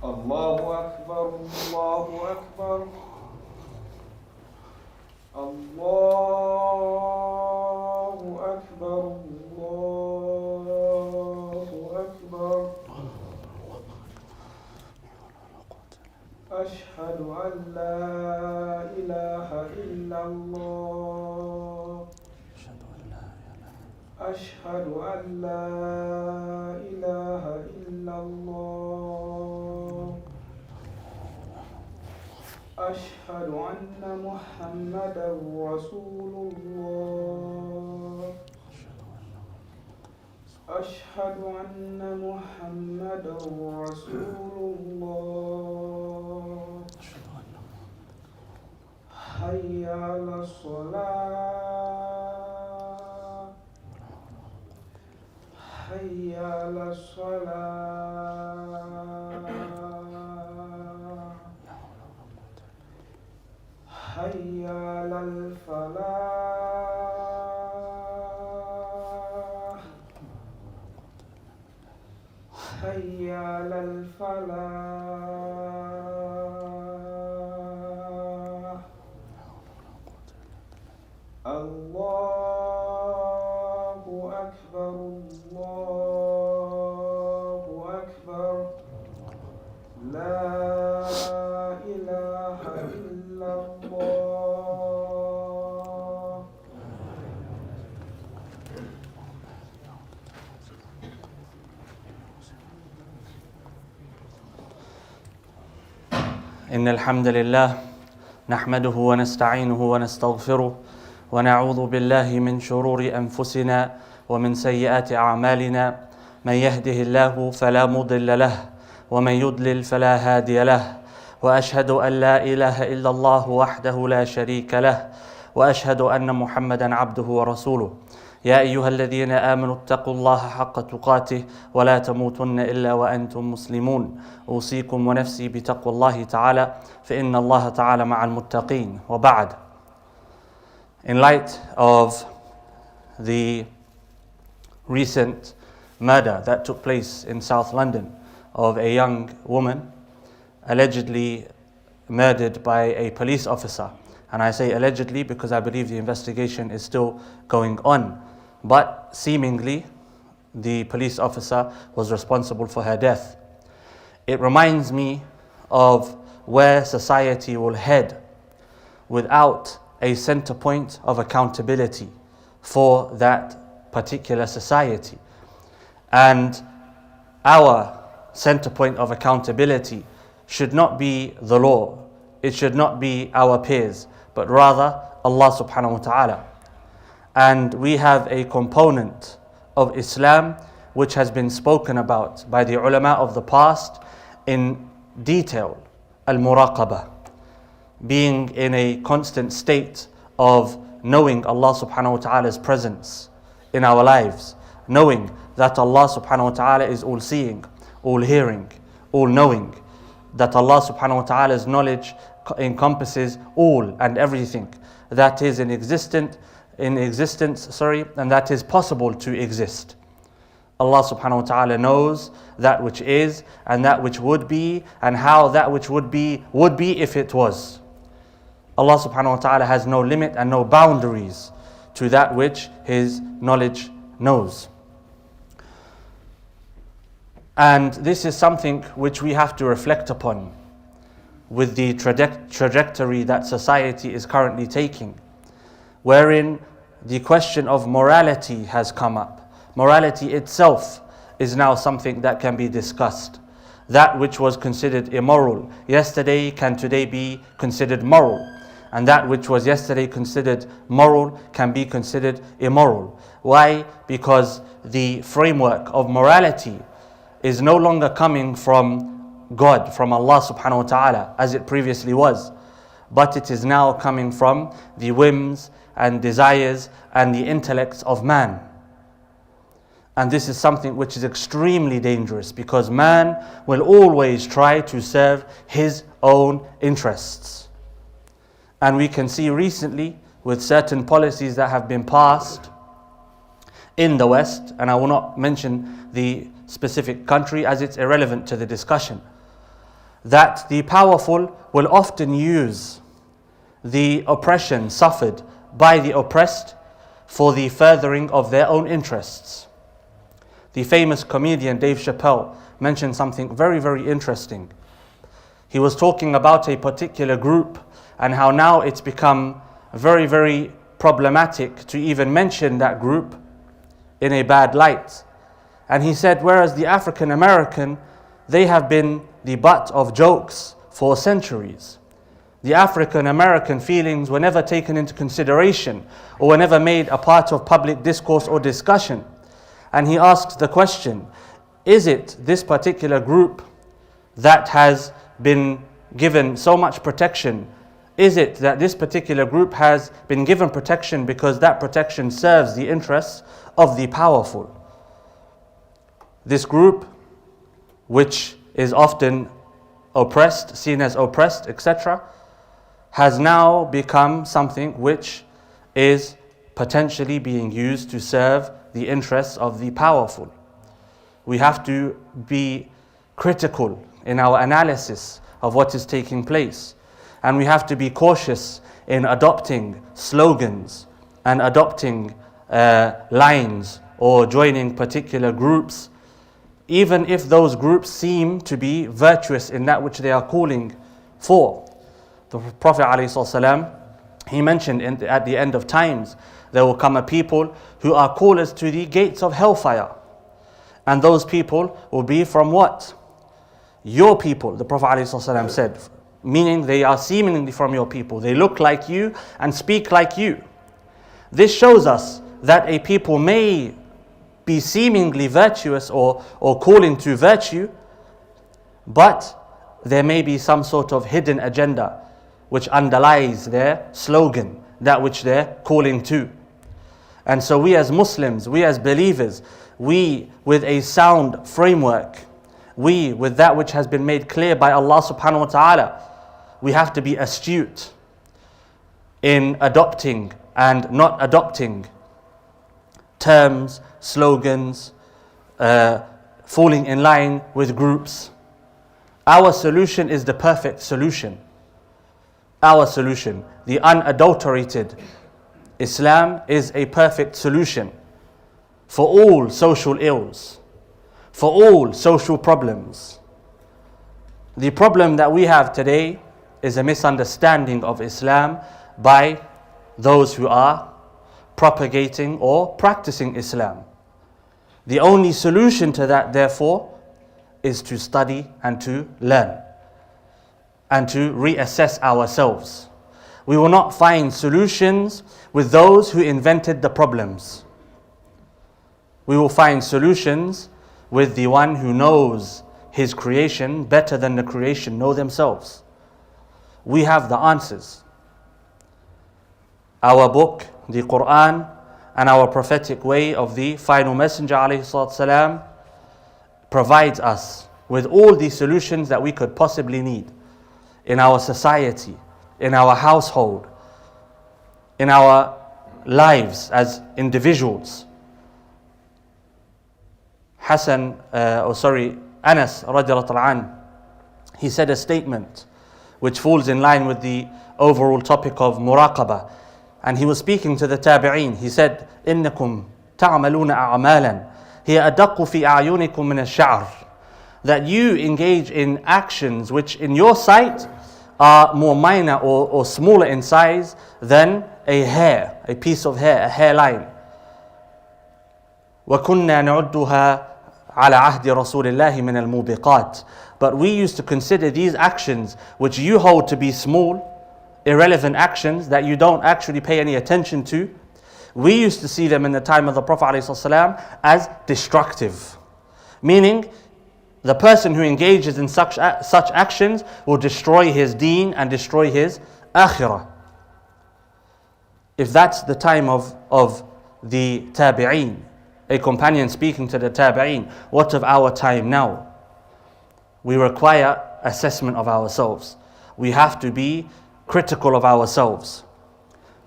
الله أكبر الله أكبر الله أكبر الله أكبر أشهد أن لا إله إلا الله أشهد أن لا إله إلا الله أشهد أن محمدا رسول الله أشهد أن محمدا رسول الله حي على الصلاة حي على الصلاة حي على الفلاح حي على الفلاح الله أكبر الله أكبر لا إله إلا الله إن الحمد لله نحمده ونستعينه ونستغفره ونعوذ بالله من شرور أنفسنا ومن سيئات أعمالنا من يهده الله فلا مضل له ومن يضلل فلا هادي له وأشهد أن لا إله إلا الله وحده لا شريك له وأشهد أن محمدا عبده ورسوله يا أيها الذين آمنوا اتقوا الله حق تقاته ولا تموتن إلا وأنتم مسلمون أوصيكم ونفسي بتقوى الله تعالى فإن الله تعالى مع المتقين وبعد. In light of the recent murder that took place in South London of a young woman allegedly murdered by a police officer, and I say allegedly because I believe the investigation is still going on, but seemingly the police officer was responsible for her death. It reminds me of where society will head without a center point of accountability for that particular society. And our center point of accountability should not be the law, it should not be our peers, but rather Allah subhanahu wa ta'ala. And we have a component of Islam which has been spoken about by the ulama of the past in detail, al-muraqabah, being in a constant state of knowing Allah subhanahu wa ta'ala's presence in our lives, knowing that Allah subhanahu wa ta'ala is all seeing, all hearing, all knowing, that Allah subhanahu wa ta'ala's knowledge encompasses all and everything that is in existence, and that is possible to exist. Allah subhanahu wa ta'ala knows that which is and that which would be and how that which would be if it was. Allah subhanahu wa ta'ala has no limit and no boundaries to that which His knowledge knows. And this is something which we have to reflect upon with the trajectory that society is currently taking, wherein the question of morality has come up. Morality itself is now something that can be discussed. That which was considered immoral yesterday can today be considered moral. And that which was yesterday considered moral can be considered immoral. Why? Because the framework of morality is no longer coming from God, from Allah subhanahu wa ta'ala, as it previously was. But it is now coming from the whims and desires and the intellects of man. And this is something which is extremely dangerous, because man will always try to serve his own interests. And we can see recently with certain policies that have been passed in the West, and I will not mention the specific country as it's irrelevant to the discussion, that the powerful will often use the oppression suffered by the oppressed for the furthering of their own interests. The famous comedian Dave Chappelle mentioned something very, very interesting. He was talking about a particular group and how now it's become very, very problematic to even mention that group in a bad light. And he said, whereas the African American, they have been the butt of jokes for centuries. The African American feelings were never taken into consideration or were never made a part of public discourse or discussion. And he asked the question, is it this particular group that has been given so much protection? Is it that this particular group has been given protection because that protection serves the interests of the powerful? This group, which is often oppressed, seen as oppressed, etc., has now become something which is potentially being used to serve the interests of the powerful. We have to be critical in our analysis of what is taking place, and we have to be cautious in adopting slogans and adopting lines or joining particular groups, even if those groups seem to be virtuous in that which they are calling for. The Prophet ﷺ, he mentioned at the end of times, there will come a people who are callers to the gates of hellfire. And those people will be from what? Your people, the Prophet ﷺ said, meaning they are seemingly from your people. They look like you and speak like you. This shows us that a people may be seemingly virtuous or calling to virtue, but there may be some sort of hidden agenda which underlies their slogan, that which they're calling to. And so we as Muslims, we as believers, we with a sound framework, we with that which has been made clear by Allah subhanahu wa ta'ala, we have to be astute in adopting and not adopting terms, slogans, falling in line with groups. Our solution is the perfect solution. Our solution, the unadulterated Islam, is a perfect solution for all social ills, for all social problems. The problem that we have today is a misunderstanding of Islam by those who are propagating or practicing Islam. The only solution to that, therefore, is to study and to learn and to reassess ourselves. We will not find solutions with those who invented the problems. We will find solutions with the one who knows his creation better than the creation know themselves. We have the answers. Our book, the Quran, and our prophetic way of the final messenger ﷺ provides us with all the solutions that we could possibly need in our society, in our household, in our lives as individuals. Anas radiallahu anh, he said a statement which falls in line with the overall topic of muraqabah. And he was speaking to the tabi'een. He said, إِنَّكُمْ تَعْمَلُونَ أَعْمَالًا هِيَ أَدَقُّ فِي أَعْيُنِكُمْ مِنَ الشَّعْرِ. That you engage in actions which in your sight are more minor or smaller in size than a hair, a piece of hair, a hairline. وَكُنَّا نَعُدُّهَا عَلَى عَهْدِ رَسُولِ اللَّهِ مِنَ الْمُوبِقَاتِ. But we used to consider these actions which you hold to be small, irrelevant actions that you don't actually pay any attention to, we used to see them in the time of the Prophet ﷺ as destructive. Meaning, the person who engages in such actions will destroy his deen and destroy his akhirah. If that's the time of the tabi'een, a companion speaking to the tabi'een, what of our time now? We require assessment of ourselves. We have to be critical of ourselves.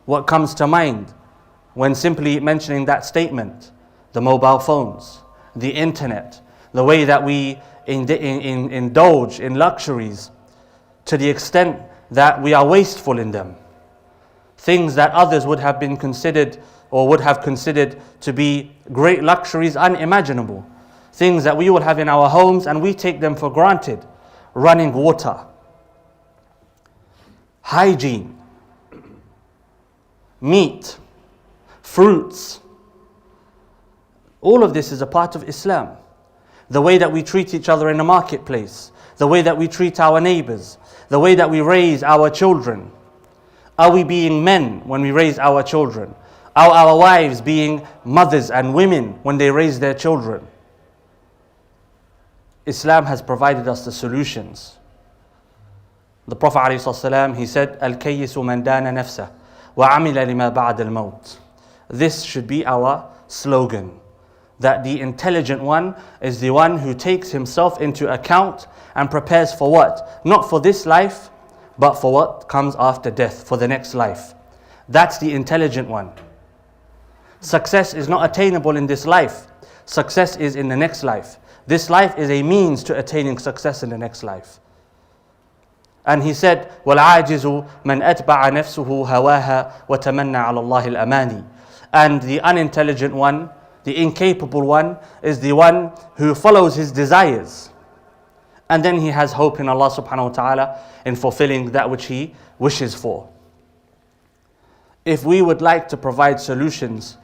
What comes to mind when simply mentioning that statement? The mobile phones, the internet, the way that we indulge in luxuries to the extent that we are wasteful in them. Things that others would have been considered or would have considered to be great luxuries, unimaginable. Things that we will have in our homes and we take them for granted. Running water, hygiene, meat, fruits. All of this is a part of Islam. The way that we treat each other in the marketplace, the way that we treat our neighbors, the way that we raise our children. Are we being men when we raise our children? Are our wives being mothers and women when they raise their children? Islam has provided us the solutions. The Prophet ﷺ, he said, "Al-kayyisu man dana nafsah wa amila lima ba'd al-maut." This should be our slogan. That the intelligent one is the one who takes himself into account and prepares for what? Not for this life, but for what comes after death, for the next life. That's the intelligent one. Success is not attainable in this life. Success is in the next life. This life is a means to attaining success in the next life. And he said, وَالْعَاجِزُ مَنْ أَتْبَعَ نَفْسُهُ هَوَاهَا وَتَمَنَّى عَلَى اللَّهِ الْأَمَانِي. And the unintelligent one, the incapable one, is the one who follows his desires. And then he has hope in Allah subhanahu wa ta'ala in fulfilling that which he wishes for. If we would like to provide solutions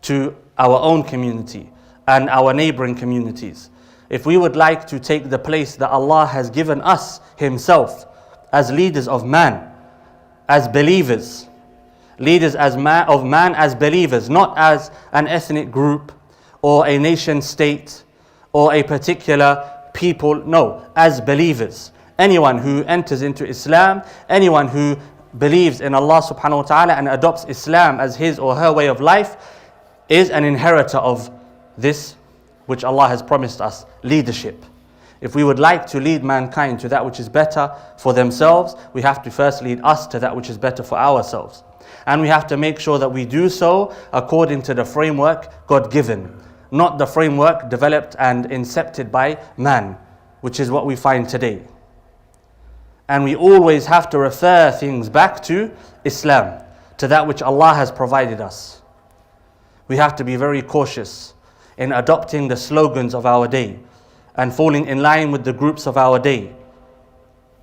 to our own community and our neighboring communities, if we would like to take the place that Allah has given us Himself as leaders of man, as believers, leaders of man as believers, not as an ethnic group or a nation state or a particular people, no, as believers. Anyone who enters into Islam, anyone who believes in Allah subhanahu wa ta'ala and adopts Islam as his or her way of life is an inheritor of this which Allah has promised us, leadership. If we would like to lead mankind to that which is better for themselves, we have to first lead us to that which is better for ourselves. And we have to make sure that we do so according to the framework God-given, not the framework developed and incepted by man, which is what we find today. And we always have to refer things back to Islam, to that which Allah has provided us. We have to be very cautious in adopting the slogans of our day and falling in line with the groups of our day.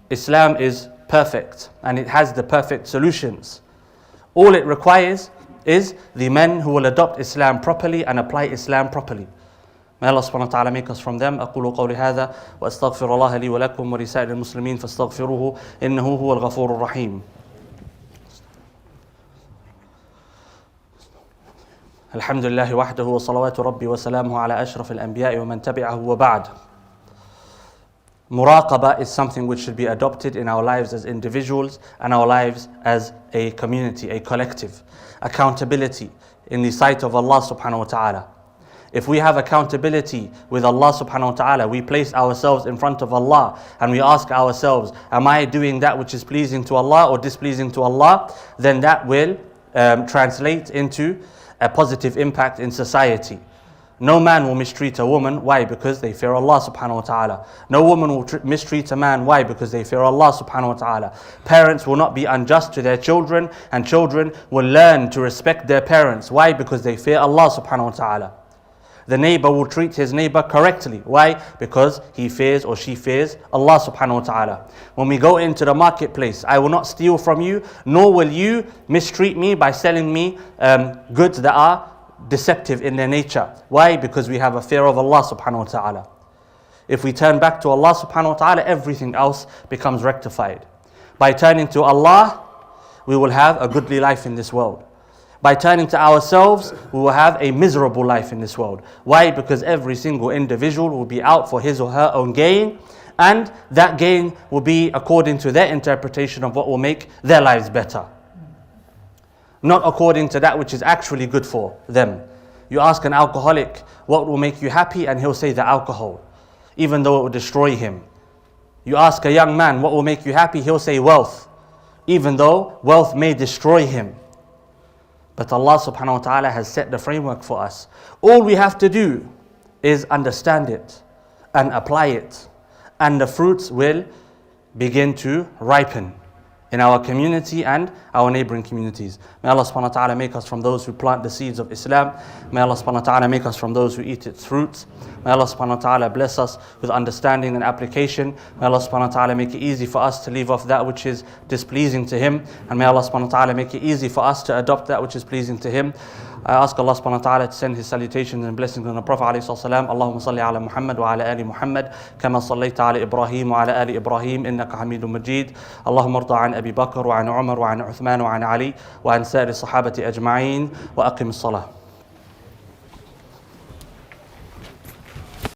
Islam is perfect and it has the perfect solutions. All it requires is the men who will adopt Islam properly and apply Islam properly. May Allah subhanahu wa ta'ala make us from them. أقول قولي هذا وأستغفر الله لي ولكم ولسائر المسلمين فاستغفروه إنه هو الغفور الرحيم. الحمد لله وحده وصلوات ربي وسلامه على أشرف الأنبياء ومن تبعه وبعد. Muraqabah is something which should be adopted in our lives as individuals and our lives as a community, a collective. Accountability in the sight of Allah subhanahu wa ta'ala. If we have accountability with Allah subhanahu wa ta'ala, we place ourselves in front of Allah and we ask ourselves, am I doing that which is pleasing to Allah or displeasing to Allah? Then that will translate into a positive impact in society. No man will mistreat a woman. Why? Because they fear Allah subhanahu wa ta'ala. No woman will mistreat a man. Why? Because they fear Allah subhanahu wa ta'ala. Parents will not be unjust to their children, and children will learn to respect their parents. Why? Because they fear Allah subhanahu wa ta'ala. The neighbor will treat his neighbor correctly. Why? Because he fears or she fears Allah subhanahu wa ta'ala. When we go into the marketplace, I will not steal from you, nor will you mistreat me by selling me goods that are deceptive in their nature. Why? Because we have a fear of Allah subhanahu wa ta'ala. If we turn back to Allah subhanahu wa ta'ala, everything else becomes rectified. By turning to Allah, we will have a goodly life in this world. By turning to ourselves, we will have a miserable life in this world. Why? Because every single individual will be out for his or her own gain, and that gain will be according to their interpretation of what will make their lives better, not according to that which is actually good for them. You ask an alcoholic, what will make you happy? And he'll say the alcohol, even though it will destroy him. You ask a young man, what will make you happy? He'll say wealth. even though wealth may destroy him. But Allah subhanahu wa ta'ala has set the framework for us. All we have to do is understand it and apply it, and the fruits will begin to ripen in our community and our neighboring communities. May Allah subhanahu wa ta'ala make us from those who plant the seeds of Islam. May Allah subhanahu wa ta'ala make us from those who eat its fruits. May Allah subhanahu wa ta'ala bless us with understanding and application. May Allah subhanahu wa ta'ala make it easy for us to leave off that which is displeasing to Him. And may Allah subhanahu wa ta'ala make it easy for us to adopt that which is pleasing to Him. I ask Allah subhanahu wa ta'ala to send His salutations and blessings on the Prophet alayhi salam. Allahumma salli ala Muhammad wa ala ali Muhammad kama sallaita ala Ibrahim wa ala ali Ibrahim innaka hamidun majid. Allahumma arda an Abi Bakr wa an Umar wa an Uthman wa an Ali wa an sa'ir sahabati ajma'in wa aqim as-salah.